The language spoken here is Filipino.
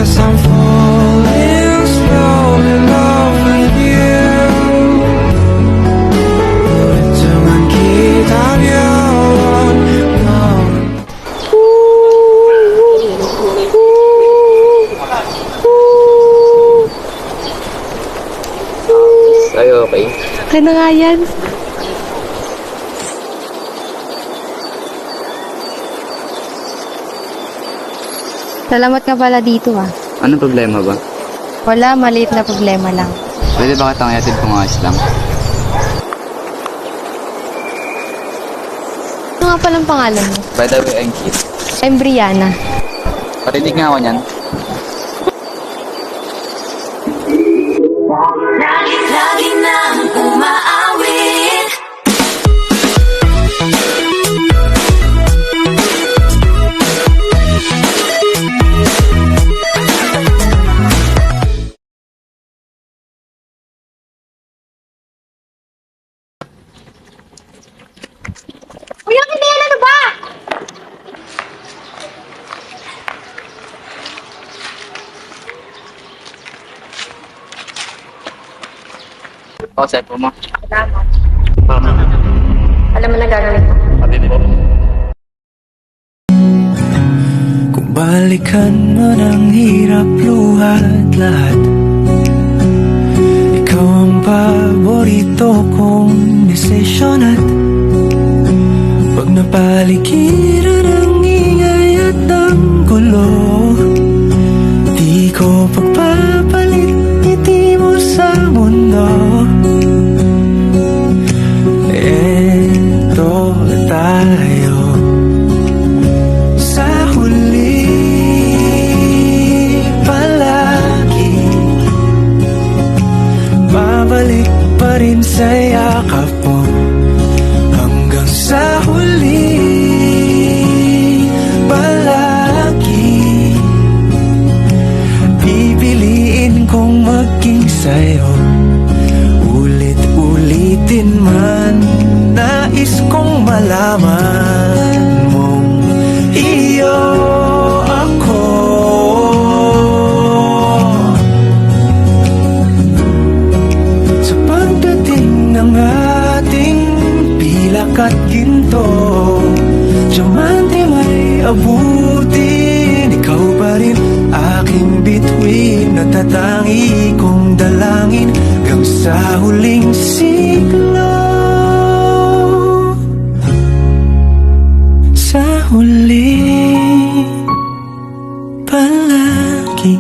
guess I'm falling slow in love with you. 오랫동안 기다려온 너. Sa'yo, okay? Okay na nga yan. Salamat ka pala dito ah. Anong problema ba? Wala, maliit na problema lang. Pwede ba kitang iatid kung ayos lang? Ano nga palang pangalan mo? By the way, I'm Keith. I'm Brianna. Parinig nga ako niyan. Lagi nang umaawit. Kuya Kinel, ano ba? Oo, cellphone mo. Salamat. Tama. Alam mo na gagawin ko. Pati po. Kung balikan mo ng hirap luhat lahat, ikaw ang paborito kong desisyon at pag napaligiran ng ingay at ng gulo, di ko pagpapalit ngiti mo sa mundo. Eto tayo sa huli palagi, babalik pa rin sa yakap mo hanggang sa huli palagi. Pipiliin kong maging sa'yo, ulit-ulitin man. Nais kong malaman mong iyo ako. Sa pagdating ng ating pilak at ginto, diamante may abutin, ikaw pa rin aking bituin, natatangi kong dalangin hanggang sa huling siglo. Sa huli palagi.